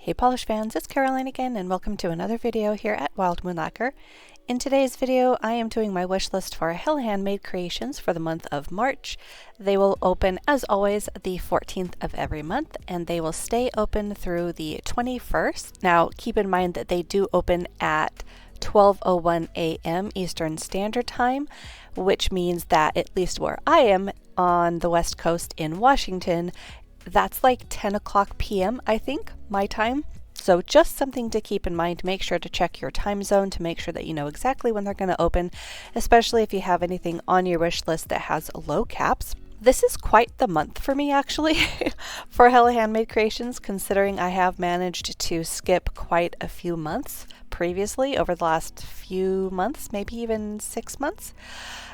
Hey polish fans, it's Caroline again and welcome to another video here at Wild Moon Lacquer. In today's video, I am doing my wish list for Hella Handmade creations for the month of March. They will open, as always, the 14th of every month, and they will stay open through the 21st. Now, keep in mind that they do open at 12:01 a.m. Eastern Standard Time, which means that at least where I am on the West Coast in Washington, that's like 10 o'clock p.m. I think, my time. So just something to keep in mind. Make sure to check your time zone to make sure that you know exactly when they're going to open, especially if you have anything on your wish list that has low caps. This is quite the month for me, actually, for Hella Handmade creations, considering I have managed to skip quite a few months previously over the last few months, maybe even 6 months.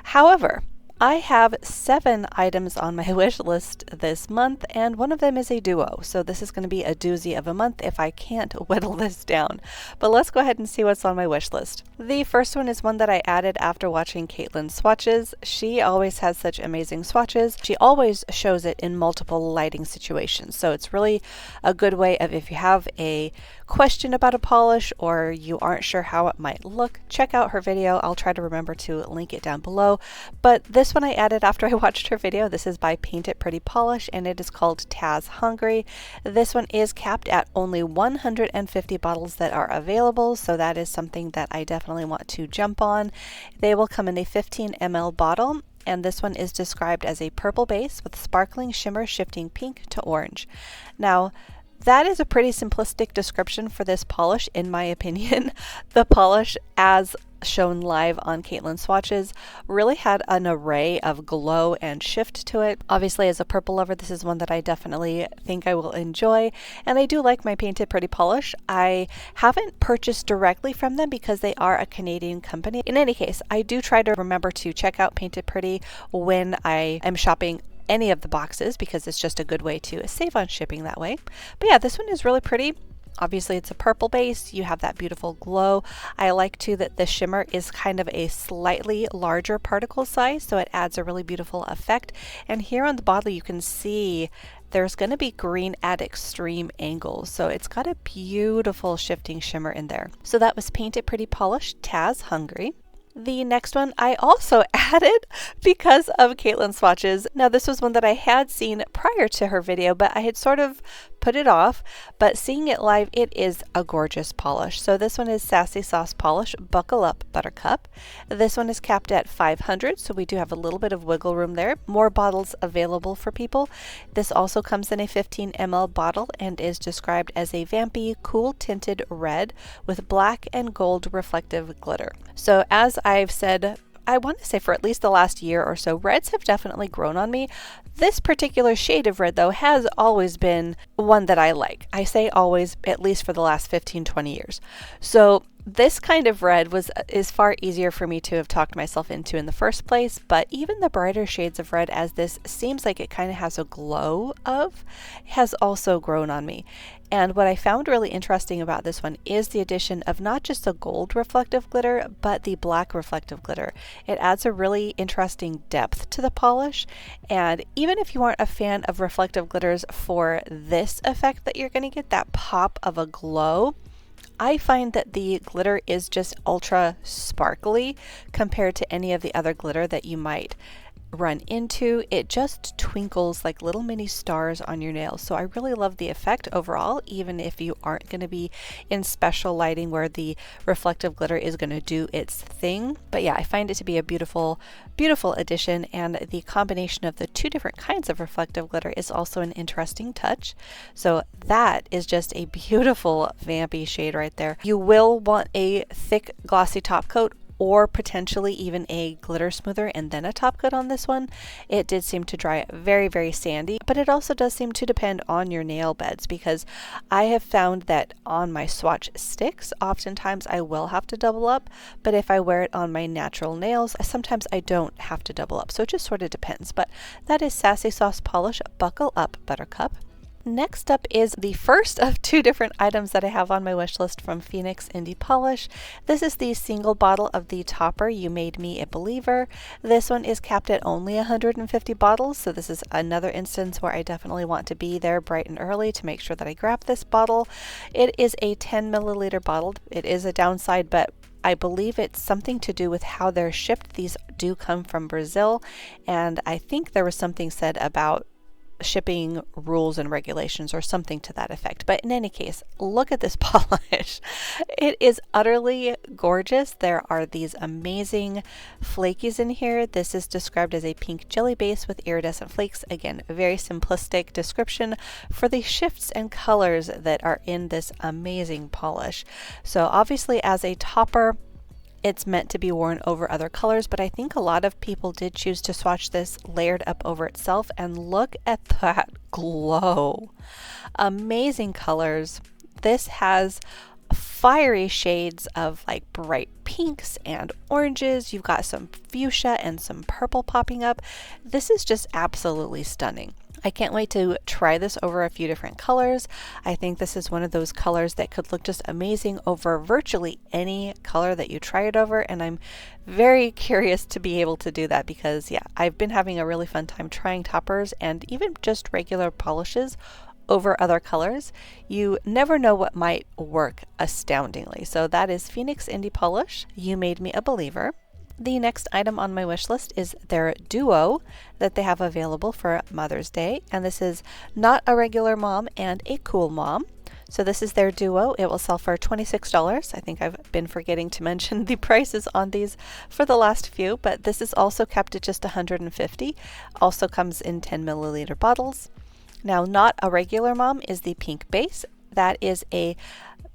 However, I have 7 items on my wish list this month, and one of them is a duo. So this is going to be a doozy of a month if I can't whittle this down. But let's go ahead and see what's on my wish list. The first one is one that I added after watching Caitlin's swatches. She always has such amazing swatches. She always shows it in multiple lighting situations. So it's really a good way of, if you have a question about a polish or you aren't sure how it might look, check out her video. I'll try to remember to link it down below. But this one I added after I watched her video. This is by Paint It Pretty Polish and it is called Taz Hungry. This one is capped at only 150 bottles that are available, so that is something that I definitely want to jump on. They will come in a 15 ml bottle, and this one is described as a purple base with sparkling shimmer shifting pink to orange. Now, that is a pretty simplistic description for this polish, in my opinion. The polish, as shown live on Caitlin's swatches, really had an array of glow and shift to it. Obviously, as a purple lover, this is one that I definitely think I will enjoy, and I do like my Paint It Pretty polish. I haven't purchased directly from them because they are a Canadian company. In any case, I do try to remember to check out Paint It Pretty when I am shopping any of the boxes, because it's just a good way to save on shipping that way. But yeah, this one is really pretty. Obviously, it's a purple base. You have that beautiful glow. I like too that the shimmer is kind of a slightly larger particle size, so it adds a really beautiful effect. And here on the bottle, you can see there's going to be green at extreme angles, so it's got a beautiful shifting shimmer in there. So that was Paint It Pretty Polish Taz Hungry. The next one I also added because of Caitlin's swatches. Now, this was one that I had seen prior to her video, but I had sort of put it off, but seeing it live, it is a gorgeous polish. So this one is Sassy Sauce Polish Buckle Up Buttercup. This one is capped at 500, so we do have a little bit of wiggle room there. More bottles available for people. This also comes in a 15 ml bottle and is described as a vampy, cool tinted red with black and gold reflective glitter. So as I've said, I want to say for at least the last year or so, reds have definitely grown on me. This particular shade of red, though, has always been one that I like. I say always, at least for the last 15-20 years. So this kind of red is far easier for me to have talked myself into in the first place, but even the brighter shades of red, as this seems like it kind of has a glow of, has also grown on me. And what I found really interesting about this one is the addition of not just the gold reflective glitter, but the black reflective glitter. It adds a really interesting depth to the polish, and even if you aren't a fan of reflective glitters for this effect that you're going to get, that pop of a glow, I find that the glitter is just ultra sparkly compared to any of the other glitter that you might run into. It just twinkles like little mini stars on your nails. So I really love the effect overall, even if you aren't going to be in special lighting where the reflective glitter is going to do its thing. But yeah, I find it to be a beautiful, beautiful addition, and the combination of the two different kinds of reflective glitter is also an interesting touch. So that is just a beautiful vampy shade right there. You will want a thick glossy top coat, or potentially even a glitter smoother and then a top coat on this one. It did seem to dry very, very sandy, but it also does seem to depend on your nail beds, because I have found that on my swatch sticks, oftentimes I will have to double up, but if I wear it on my natural nails, sometimes I don't have to double up. So it just sort of depends, but that is Sassy Sauce Polish Buckle Up Buttercup. Next up is the first of two different items that I have on my wish list from Phoenix Indie Polish. This is the single bottle of the topper You Made Me a Believer. This one is capped at only 150 bottles, so this is another instance where I definitely want to be there bright and early to make sure that I grab this bottle. It is a 10 milliliter bottle. It is a downside, but I believe it's something to do with how they're shipped. These do come from Brazil, and I think there was something said about shipping rules and regulations or something to that effect. But in any case, look at this polish. It is utterly gorgeous. There are these amazing flakies in here. This is described as a pink jelly base with iridescent flakes. Again, a very simplistic description for the shifts and colors that are in this amazing polish. So obviously as a topper, it's meant to be worn over other colors, but I think a lot of people did choose to swatch this layered up over itself, and look at that glow. Amazing colors. This has fiery shades of like bright pinks and oranges. You've got some fuchsia and some purple popping up. This is just absolutely stunning. I can't wait to try this over a few different colors. I think this is one of those colors that could look just amazing over virtually any color that you try it over, and I'm very curious to be able to do that because yeah, I've been having a really fun time trying toppers and even just regular polishes over other colors. You never know what might work astoundingly. So that is Phoenix Indie Polish, You Made Me a Believer. The next item on my wish list is their duo that they have available for Mother's Day, and this is Not a Regular Mom and a Cool Mom. So this is their duo. It will sell for $26. I think I've been forgetting to mention the prices on these for the last few, but this is also kept at just 150. Also comes in 10 milliliter bottles. Now, Not a Regular Mom is the pink base. That is a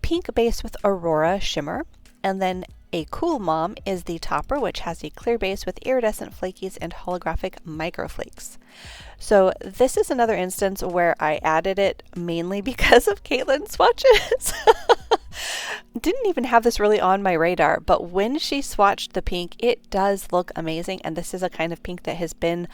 pink base with Aurora Shimmer, and then a Cool Mom is the topper, which has a clear base with iridescent flakies and holographic microflakes. So this is another instance where I added it mainly because of Caitlin's swatches. Didn't even have this really on my radar, but when she swatched the pink, it does look amazing, and this is a kind of pink that has been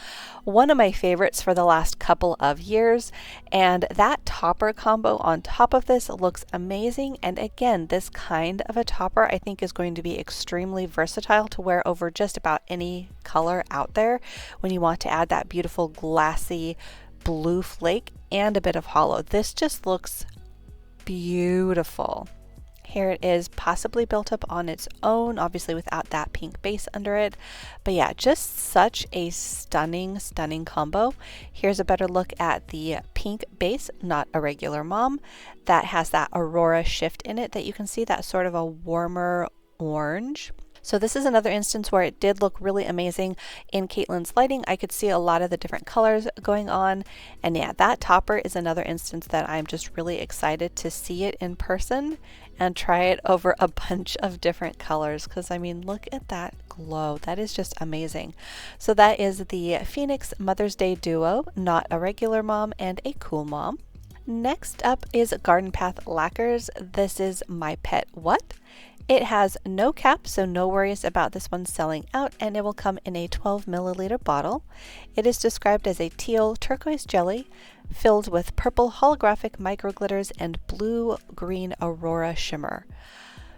one of my favorites for the last couple of years, and that topper combo on top of this looks amazing. And again, this kind of a topper I think is going to be extremely versatile to wear over just about any color out there when you want to add that beautiful glassy blue flake and a bit of hollow. This just looks beautiful. Here it is, possibly built up on its own, obviously without that pink base under it. But yeah, just such a stunning, stunning combo. Here's a better look at the pink base, Not a Regular Mom, that has that Aurora shift in it that you can see, that sort of a warmer orange. So this is another instance where it did look really amazing in Caitlin's lighting. I could see a lot of the different colors going on. And yeah, that topper is another instance that I'm just really excited to see it in person and try it over a bunch of different colors, because I mean, look at that glow. That is just amazing. So that is the Phoenix Mother's Day duo, Not a Regular Mom and a Cool Mom. Next up is Garden Path Lacquers. This is My Pet What? It has no cap, so no worries about this one selling out, and it will come in a 12 milliliter bottle. It is described as a teal turquoise jelly filled with purple holographic micro glitters and blue-green Aurora Shimmer.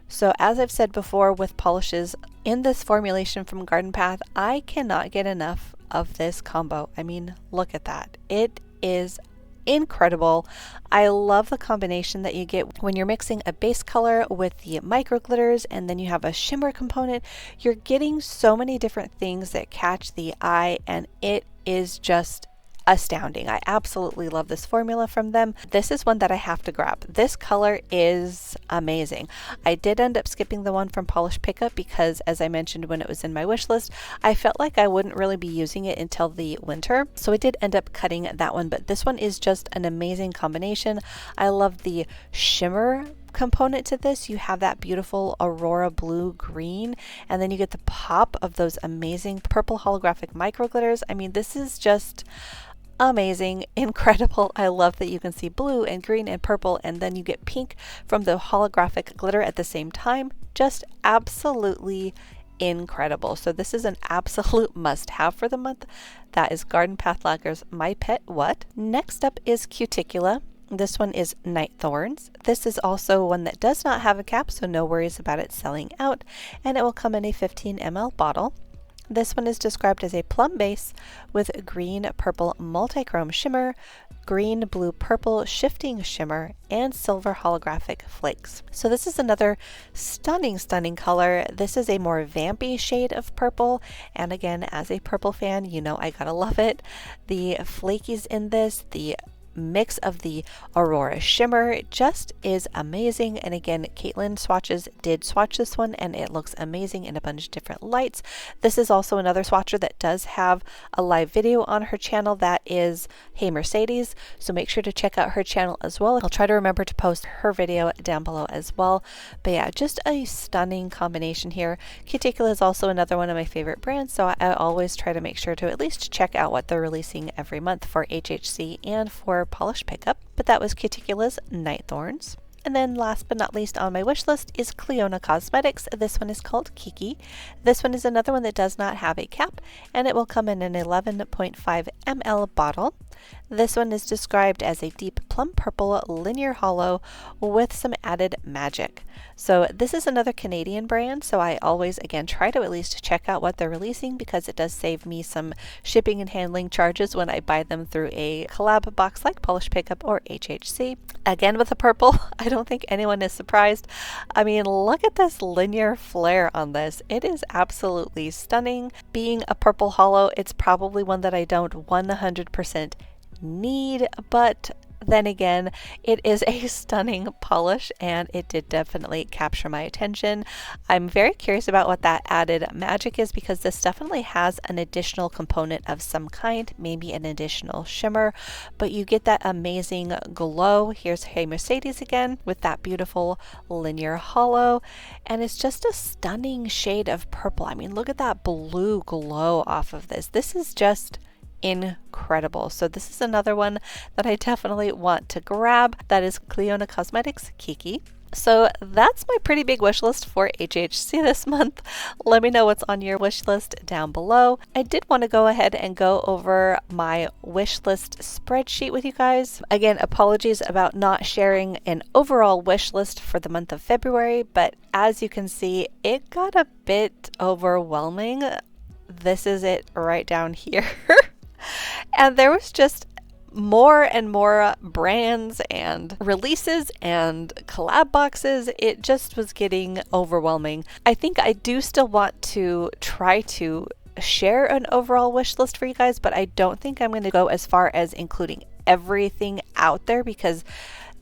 So as I've said before with polishes in this formulation from Garden Path, I cannot get enough of this combo. I mean, look at that. It is incredible. I love the combination that you get when you're mixing a base color with the micro glitters and then you have a shimmer component. You're getting so many different things that catch the eye, and it is just astounding. I absolutely love this formula from them. This is one that I have to grab. This color is amazing. I did end up skipping the one from Polish Pickup because, as I mentioned when it was in my wish list, I felt like I wouldn't really be using it until the winter. So I did end up cutting that one, but this one is just an amazing combination. I love the shimmer component to this. You have that beautiful Aurora blue green, and then you get the pop of those amazing purple holographic micro glitters. I mean, this is just amazing, incredible. I love that you can see blue and green and purple, and then you get pink from the holographic glitter at the same time. Just absolutely incredible. So this is an absolute must-have for the month. That is Garden Path Lacquers My Pet What. Next up is Cuticula. This one is Night Thorns. This is also one that does not have a cap, so no worries about it selling out, and it will come in a 15 ml bottle. This one is described as a plum base with green purple multichrome shimmer, green blue purple shifting shimmer, and silver holographic flakes. So this is another stunning color. This is a more vampy shade of purple, and again, as a purple fan, you know I gotta love it. The flakies in this, the mix of the Aurora shimmer just is amazing. And again, Caitlin Swatches did swatch this one and it looks amazing in a bunch of different lights. This is also another swatcher that does have a live video on her channel. That is Hey Mercedes, so make sure to check out her channel as well. I'll try to remember to post her video down below as well. But yeah, just a stunning combination here. Cuticula is also another one of my favorite brands, so I always try to make sure to at least check out what they're releasing every month for HHC and for polish pickup. But that was Cuticula's Night Thorns. And then last but not least on my wish list is Cleona Cosmetics. This one is called Kiki. This one is another one that does not have a cap, and it will come in an 11.5 ml bottle. This one is described as a deep plum purple linear hollow with some added magic. So this is another Canadian brand, so I always again try to at least check out what they're releasing because it does save me some shipping and handling charges when I buy them through a collab box like Polish Pickup or HHC. Again with the purple, I don't think anyone is surprised. I mean, look at this linear flare on this. It is absolutely stunning. Being a purple hollow, it's probably one that I don't 100% need, but then again, it is a stunning polish and it did definitely capture my attention. I'm very curious about what that added magic is because this definitely has an additional component of some kind, maybe an additional shimmer, but you get that amazing glow. Here's Hey Mercedes again with that beautiful linear hollow, and it's just a stunning shade of purple. I mean, look at that blue glow off of this. This is just incredible. So this is another one that I definitely want to grab. That is Cleona Cosmetics Kiki. So that's my pretty big wish list for HHC this month. Let me know what's on your wish list down below. I did want to go ahead and go over my wish list spreadsheet with you guys. Again, apologies about not sharing an overall wish list for the month of February, but as you can see, it got a bit overwhelming. This is it right down here. And there was just more and more brands and releases and collab boxes. It just was getting overwhelming. I think I do still want to try to share an overall wish list for you guys, but I don't think I'm going to go as far as including everything out there because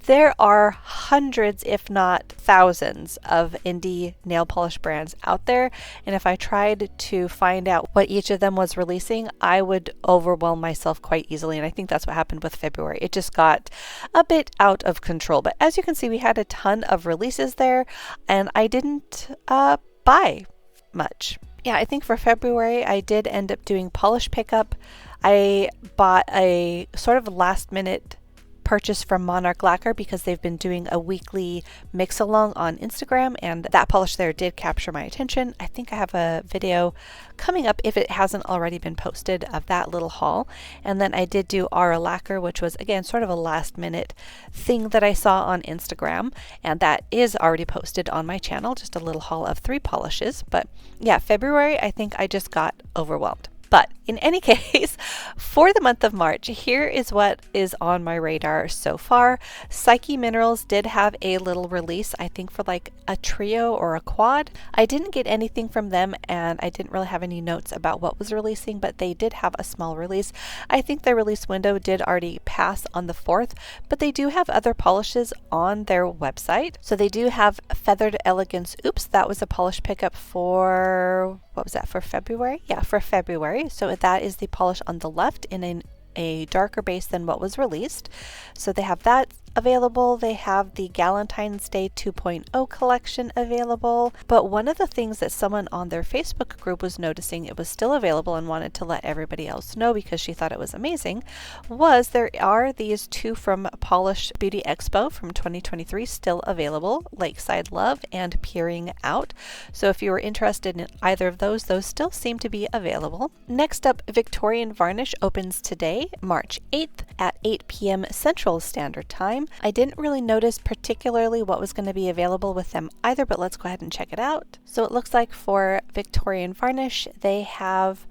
there are hundreds, if not thousands, of indie nail polish brands out there. And if I tried to find out what each of them was releasing, I would overwhelm myself quite easily. And I think that's what happened with February. It just got a bit out of control. But as you can see, we had a ton of releases there, and I didn't buy much. Yeah, I think for February, I did end up doing Polish Pickup. I bought a sort of last minute purchase from Monarch Lacquer because they've been doing a weekly mix along on Instagram, and that polish there did capture my attention. I think I have a video coming up, if it hasn't already been posted, of that little haul. And then I did do Aura Lacquer, which was again sort of a last minute thing that I saw on Instagram, and that is already posted on my channel, just a little haul of 3 polishes. But yeah, February, I think I just got overwhelmed. But in any case, for the month of March, here is what is on my radar so far. Psyche Minerals did have a little release, I think for like a trio or a quad. I didn't get anything from them, and I didn't really have any notes about what was releasing, but they did have a small release. I think their release window did already pass on the 4th, but they do have other polishes on their website. So they do have Feathered Elegance Oops, that was a polish pickup for, what was that, for February? Yeah, for February. So that is the polish on the left in a darker base than what was released. So they have that. available. They have the Galentine's Day 2.0 collection available, but one of the things that someone on their Facebook group was noticing it was still available and wanted to let everybody else know because she thought it was amazing was there are these two from Polished Beauty Expo from 2023 still available, Lakeside Love and Peering Out. So if you were interested in either of those still seem to be available. Next up, Victorian Varnish opens today, March 8th at 8 p.m. Central Standard Time. I didn't really notice particularly what was going to be available with them either, but let's go ahead and check it out. So it looks like for Victorian Varnish, they have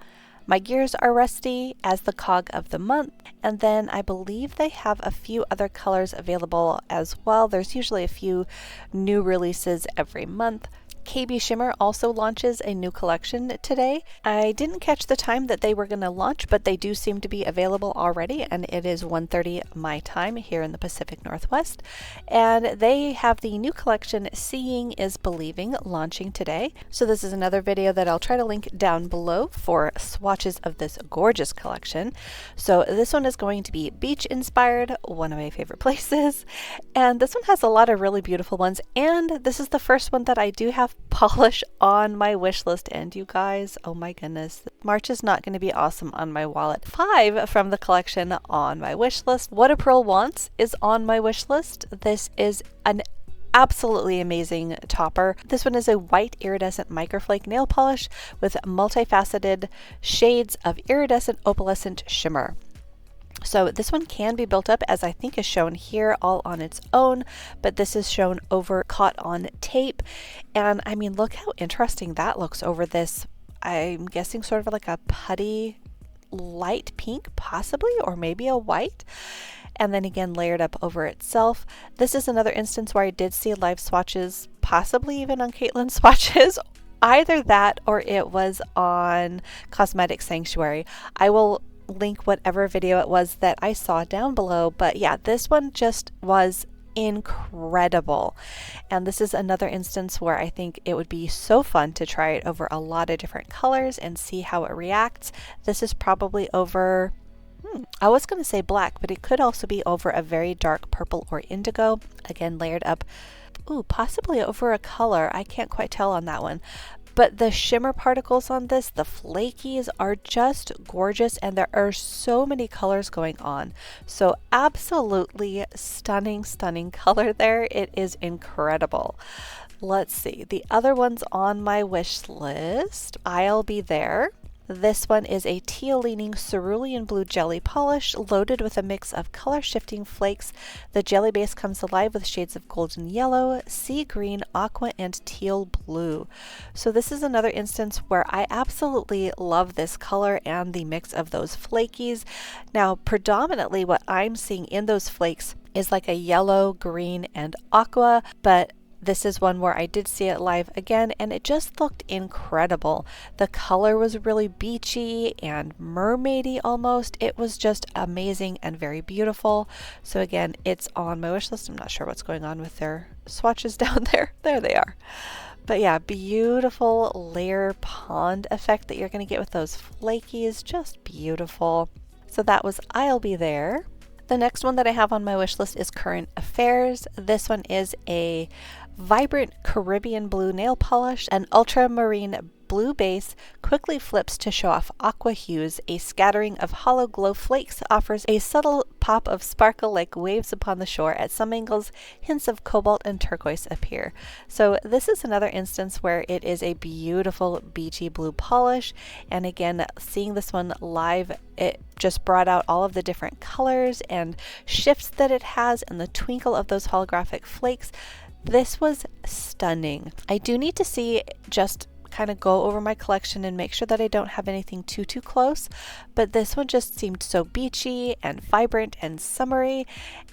My Gears Are Rusty as the cog of the month, and then I believe they have a few other colors available as well. There's usually a few new releases every month. KB Shimmer also launches a new collection today. I didn't catch the time that they were going to launch, but they do seem to be available already, and it is 1:30 my time here in the Pacific Northwest. And they have the new collection Seeing is Believing launching today. So this is another video that I'll try to link down below for swatches of this gorgeous collection. So this one is going to be beach inspired, one of my favorite places. And this one has a lot of really beautiful ones, and this is the first one that I do have polish on my wish list. And you guys, oh my goodness, March is not going to be awesome on my wallet. 5 from the collection on my wish list. What a Pearl Wants is on my wish list. This is an absolutely amazing topper. This one is a white iridescent microflake nail polish with multifaceted shades of iridescent opalescent shimmer. So this one can be built up, as I think is shown here, all on its own, but this is shown over caught on tape. And I mean, look how interesting that looks over this, I'm guessing sort of like a putty light pink possibly, or maybe a white. And then again layered up over itself. This is another instance where I did see live swatches, possibly even on Caitlin's swatches. Either that or it was on Cosmetic Sanctuary. I will link whatever video it was that I saw down below, but yeah, this one just was incredible. And this is another instance where I think it would be so fun to try it over a lot of different colors and see how it reacts. This is probably over, I was going to say black, but it could also be over a very dark purple or indigo, again layered up, possibly over a color. I can't quite tell on that one. But the shimmer particles on this, the flakies, are just gorgeous, and there are so many colors going on. So absolutely stunning, stunning color there. It is incredible. Let's see, the other ones on my wish list, I'll Be There. This one is a teal-leaning cerulean blue jelly polish loaded with a mix of color-shifting flakes. The jelly base comes alive with shades of golden yellow, sea green, aqua, and teal blue. So this is another instance where I absolutely love this color and the mix of those flakies. Now, predominantly what I'm seeing in those flakes is like a yellow, green, and aqua, but this is one where I did see it live again, and it just looked incredible. The color was really beachy and mermaidy almost. It was just amazing and very beautiful. So again, it's on my wish list. I'm not sure what's going on with their swatches down there. There they are. But yeah, beautiful layer pond effect that you're going to get with those flakies. Just beautiful. So that was I'll Be There. The next one that I have on my wish list is Current Affairs. This one is a vibrant Caribbean blue nail polish. An ultramarine blue base quickly flips to show off aqua hues. A scattering of hollow glow flakes offers a subtle pop of sparkle like waves upon the shore. At some angles, hints of cobalt and turquoise appear. So this is another instance where it is a beautiful beachy blue polish. And again, seeing this one live, it just brought out all of the different colors and shifts that it has and the twinkle of those holographic flakes. This was stunning. I do need to see, just kind of go over my collection and make sure that I don't have anything too close, but this one just seemed so beachy and vibrant and summery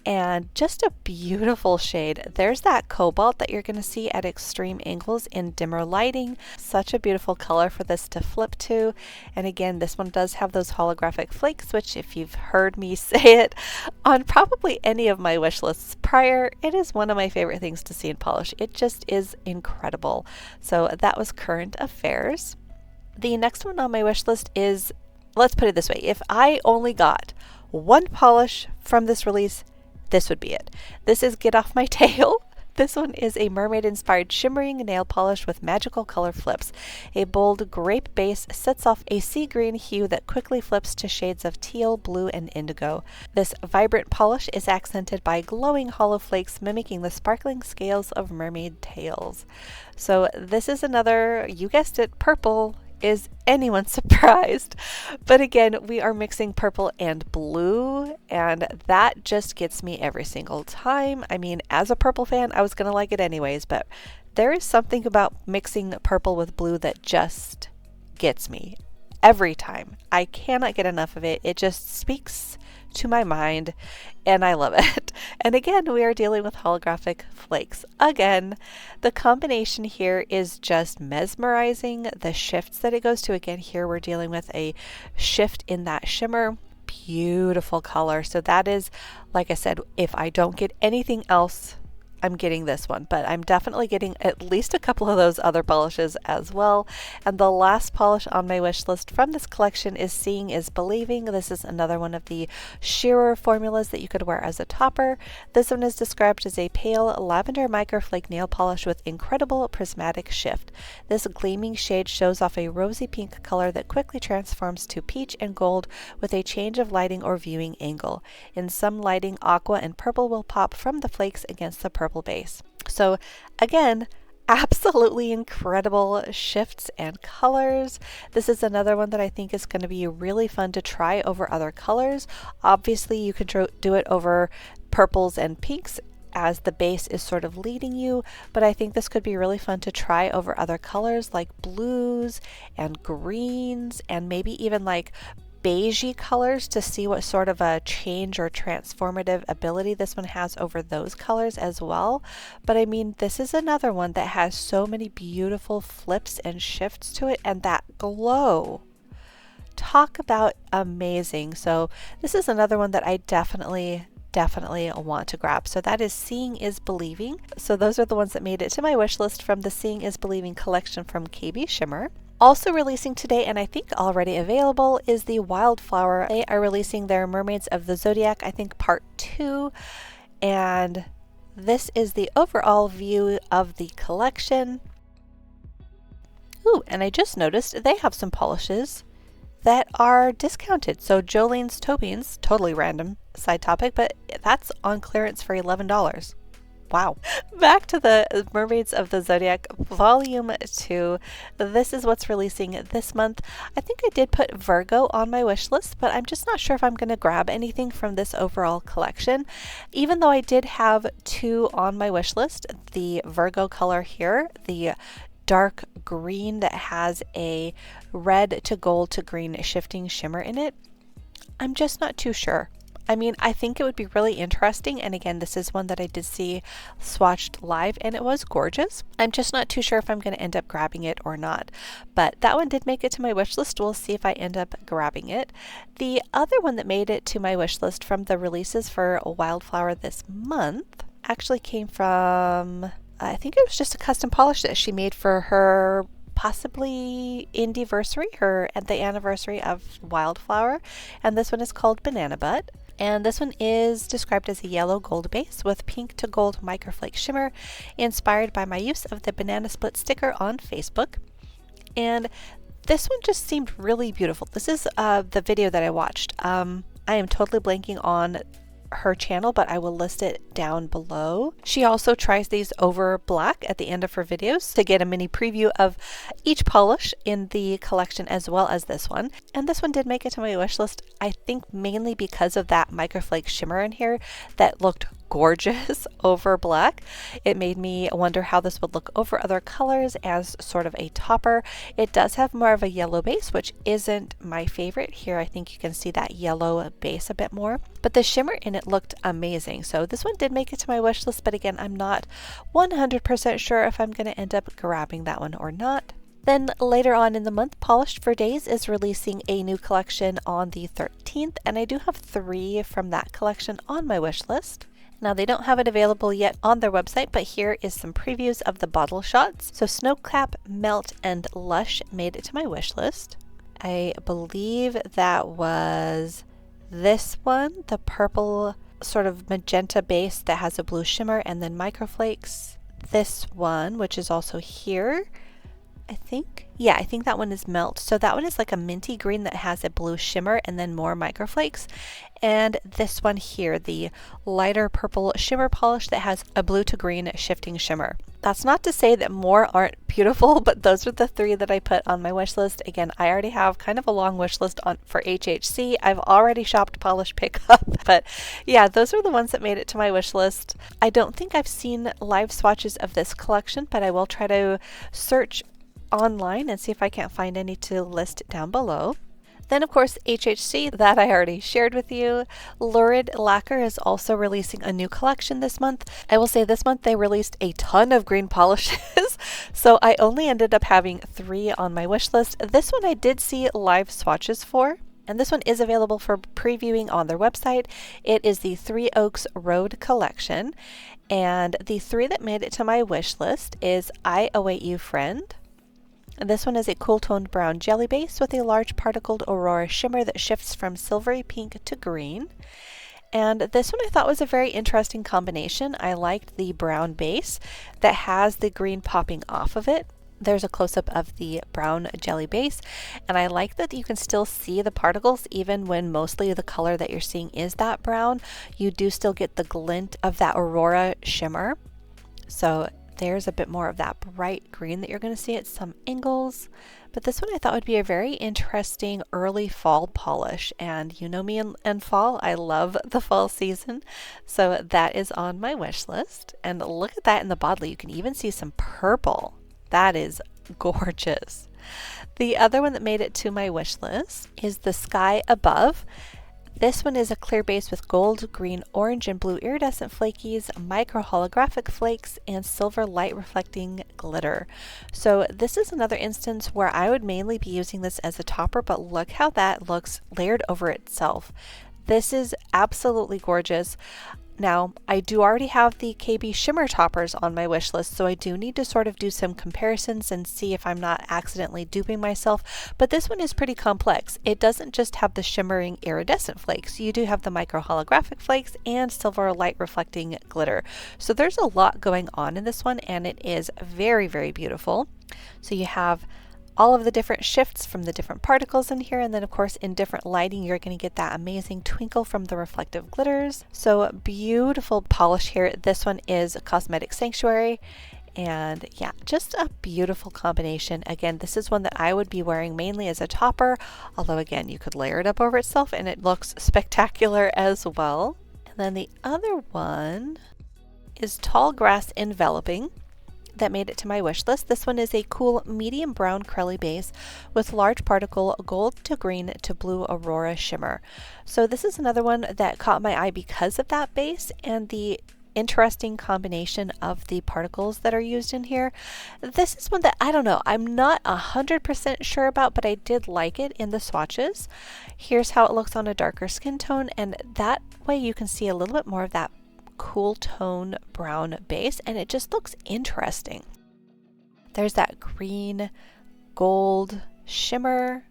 and just a beautiful shade. There's that cobalt that you're going to see at extreme angles in dimmer lighting. Such a beautiful color for this to flip to. And again, this one does have those holographic flakes, which if you've heard me say it on probably any of my wish lists prior, it is one of my favorite things to see in polish. It just is incredible. So that was Current Affairs. The next one on my wish list is, let's put it this way, if I only got one polish from this release, this would be it. This is Get Off My Tail. This one is a mermaid-inspired shimmering nail polish with magical color flips. A bold grape base sets off a sea green hue that quickly flips to shades of teal, blue, and indigo. This vibrant polish is accented by glowing hollow flakes mimicking the sparkling scales of mermaid tails. So this is another, you guessed it, purple. Is anyone surprised? But again, we are mixing purple and blue, and that just gets me every single time. I mean, as a purple fan, I was gonna like it anyways, but there is something about mixing purple with blue that just gets me every time. I cannot get enough of it. It just speaks to my mind, and I love it. And again, we are dealing with holographic flakes. Again, the combination here is just mesmerizing. The shifts that it goes to, again, here we're dealing with a shift in that shimmer. Beautiful color. So that is, like I said, if I don't get anything else, I'm getting this one, but I'm definitely getting at least a couple of those other polishes as well. And the last polish on my wish list from this collection is Seeing is Believing. This is another one of the shearer formulas that you could wear as a topper. This one is described as a pale lavender microflake nail polish with incredible prismatic shift. This gleaming shade shows off a rosy pink color that quickly transforms to peach and gold with a change of lighting or viewing angle. In some lighting, aqua and purple will pop from the flakes against the purple base. So again, absolutely incredible shifts and colors. This is another one that I think is going to be really fun to try over other colors. Obviously, you can do it over purples and pinks as the base is sort of leading you, but I think this could be really fun to try over other colors like blues and greens and maybe even like beigey colors to see what sort of a change or transformative ability this one has over those colors as well. But I mean, this is another one that has so many beautiful flips and shifts to it, and that glow. Talk about amazing. So this is another one that I definitely want to grab. So that is Seeing is Believing. So those are the ones that made it to my wish list from the Seeing is Believing collection from KB Shimmer. Also releasing today, and I think already available, is the Wildflower. They are releasing their Mermaids of the Zodiac, I think part 2, and this is the overall view of the collection. Ooh, and I just noticed they have some polishes that are discounted. So Jolene's Taupines, totally random side topic, but that's on clearance for $11. Wow. Back to the Mermaids of the Zodiac Volume 2. This is what's releasing this month. I think I did put Virgo on my wish list, but I'm just not sure if I'm going to grab anything from this overall collection. Even though I did have 2 on my wish list, the Virgo color here, the dark green that has a red to gold to green shifting shimmer in it, I'm just not too sure. I mean, I think it would be really interesting, and again, this is one that I did see swatched live, and it was gorgeous. I'm just not too sure if I'm going to end up grabbing it or not, but that one did make it to my wish list. We'll see if I end up grabbing it. The other one that made it to my wish list from the releases for Wildflower this month actually came from, I think it was just a custom polish that she made for her possibly Indieversary, at the anniversary of Wildflower, and this one is called Banana Butt. And this one is described as a yellow gold base with pink to gold microflake shimmer, inspired by my use of the banana split sticker on Facebook. And this one just seemed really beautiful. This is the video that I watched. I am totally blanking on her channel, but I will list it down below. She also tries these over black at the end of her videos to get a mini preview of each polish in the collection as well as this one. And this one did make it to my wish list, I think mainly because of that microflake shimmer in here that looked gorgeous over black. It made me wonder how this would look over other colors as sort of a topper. It does have more of a yellow base, which isn't my favorite. Here I think you can see that yellow base a bit more, but the shimmer in it looked amazing. So this one did make it to my wish list, but again, I'm not 100% sure if I'm going to end up grabbing that one or not. Then later on in the month, Polished for Days is releasing a new collection on the 13th, and I do have 3 from that collection on my wish list. Now they don't have it available yet on their website, but here is some previews of the bottle shots. So Snowclap, Melt, and Lush made it to my wish list. I believe that was this one, the purple sort of magenta base that has a blue shimmer and then microflakes. This one, which is also here, I think. Yeah, I think that one is melt. So that one is like a minty green that has a blue shimmer and then more microflakes. And this one here, the lighter purple shimmer polish that has a blue to green shifting shimmer. That's not to say that more aren't beautiful, but those are the 3 that I put on my wish list. Again, I already have kind of a long wish list for HHC. I've already shopped polish pickup, but yeah, those are the ones that made it to my wish list. I don't think I've seen live swatches of this collection, but I will try to search online and see if I can't find any to list down below. Then of course HHC, that I already shared with you. Lurid Lacquer is also releasing a new collection this month. I will say this month they released a ton of green polishes, so I only ended up having 3 on my wish list. This one I did see live swatches for, and this one is available for previewing on their website. It is the Three Oaks Road collection, and the 3 that made it to my wish list is I Await You Friend. This one is a cool toned brown jelly base with a large particled aurora shimmer that shifts from silvery pink to green. And this one I thought was a very interesting combination. I liked the brown base that has the green popping off of it. There's a close-up of the brown jelly base, and I like that you can still see the particles even when mostly the color that you're seeing is that brown. You do still get the glint of that aurora shimmer. So there's a bit more of that bright green that you're going to see at some angles. But this one I thought would be a very interesting early fall polish. And you know me and fall, I love the fall season. So that is on my wish list. And look at that in the bottle. You can even see some purple. That is gorgeous. The other one that made it to my wish list is the Sky Above. This one is a clear base with gold, green, orange, and blue iridescent flakies, micro holographic flakes, and silver light reflecting glitter. So this is another instance where I would mainly be using this as a topper, but look how that looks layered over itself. This is absolutely gorgeous. Now, I do already have the KB Shimmer toppers on my wish list, so I do need to sort of do some comparisons and see if I'm not accidentally duping myself, but this one is pretty complex. It doesn't just have the shimmering iridescent flakes. You do have the micro holographic flakes and silver light reflecting glitter. So there's a lot going on in this one, and it is very, very beautiful. So you have all of the different shifts from the different particles in here, and then of course in different lighting you're going to get that amazing twinkle from the reflective glitters. So beautiful polish here. This one is Cosmetic Sanctuary, and yeah, just a beautiful combination. Again, this is one that I would be wearing mainly as a topper, although again you could layer it up over itself and it looks spectacular as well. And then the other one is Tall Grass Enveloping. That made it to my wish list. This one is a cool medium brown curly base with large particle gold to green to blue aurora shimmer. So this is another one that caught my eye because of that base and the interesting combination of the particles that are used in here. This is one that I don't know, I'm not 100% sure about, but I did like it in the swatches. Here's how it looks on a darker skin tone, and that way you can see a little bit more of that cool tone brown base, and it just looks interesting. There's that green gold shimmer.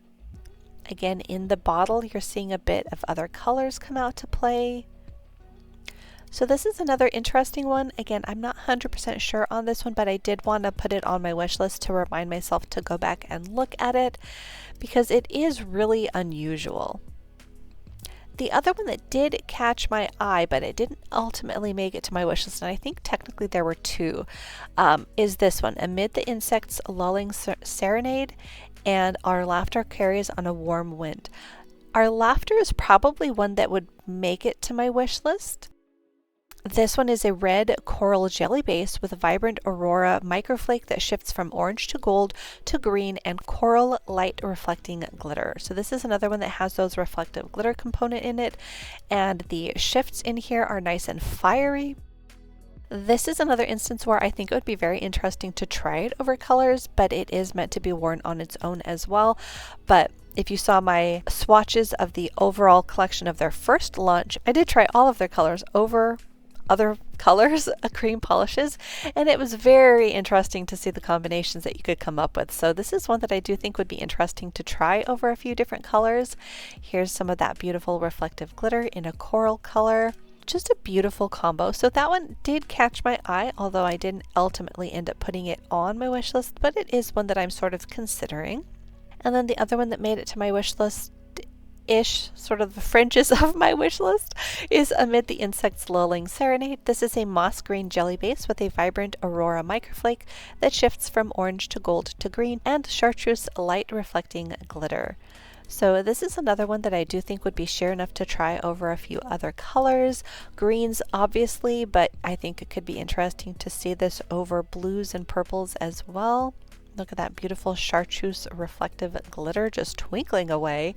Again, in the bottle you're seeing a bit of other colors come out to play. So this is another interesting one. Again, I'm not 100% sure on this one, but I did want to put it on my wish list to remind myself to go back and look at it because it is really unusual. The other one that did catch my eye, but it didn't ultimately make it to my wish list, and I think technically there were 2, is this one, Amid the Insects Lulling Serenade and Our Laughter Carries on a Warm Wind. Our Laughter is probably one that would make it to my wish list. This one is a red coral jelly base with a vibrant aurora microflake that shifts from orange to gold to green and coral light reflecting glitter. So this is another one that has those reflective glitter component in it, and the shifts in here are nice and fiery. This is another instance where I think it would be very interesting to try it over colors, but it is meant to be worn on its own as well. But if you saw my swatches of the overall collection of their first launch, I did try all of their colors over other colors, cream polishes, and it was very interesting to see the combinations that you could come up with. So this is one that I do think would be interesting to try over a few different colors. Here's some of that beautiful reflective glitter in a coral color. just a beautiful combo. So that one did catch my eye, although I didn't ultimately end up putting it on my wish list, but it is one that I'm sort of considering. And then the other one that made it to my wish list ish, sort of the fringes of my wish list, is Amid the Insects Lulling Serenade. This is a moss green jelly base with a vibrant aurora microflake that shifts from orange to gold to green, and chartreuse light reflecting glitter. So this is another one that I do think would be sheer enough to try over a few other colors. Greens obviously, but I think it could be interesting to see this over blues and purples as well. Look at that beautiful chartreuse reflective glitter just twinkling away.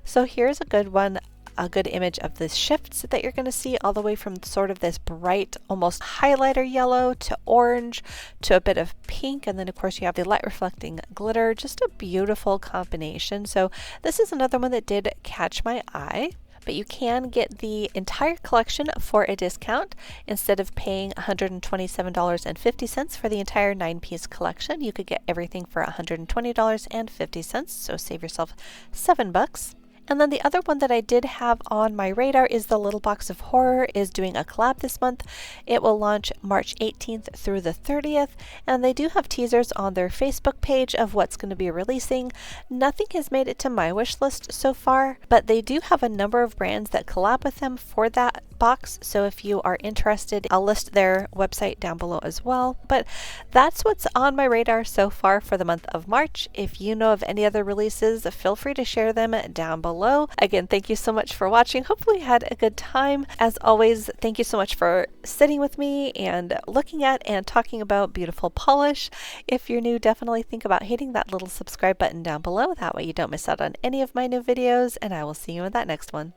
So here's a good one, a good image of the shifts that you're going to see all the way from sort of this bright, almost highlighter yellow to orange to a bit of pink. And then of course you have the light reflecting glitter, just a beautiful combination. So this is another one that did catch my eye. But you can get the entire collection for a discount. Instead of paying $127.50 for the entire 9-piece collection, you could get everything for $120.50, so save yourself $7. And then the other one that I did have on my radar is the Little Box of Horror is doing a collab this month. It will launch March 18th through the 30th, and they do have teasers on their Facebook page of what's going to be releasing. Nothing has made it to my wish list so far, but they do have a number of brands that collab with them for that box, so if you are interested, I'll list their website down below as well. But that's what's on my radar so far for the month of March. If you know of any other releases, feel free to share them down below. Again, thank you so much for watching. Hopefully you had a good time. As always, thank you so much for sitting with me and looking at and talking about beautiful polish. If you're new, definitely think about hitting that little subscribe button down below. That way you don't miss out on any of my new videos, and I will see you in that next one.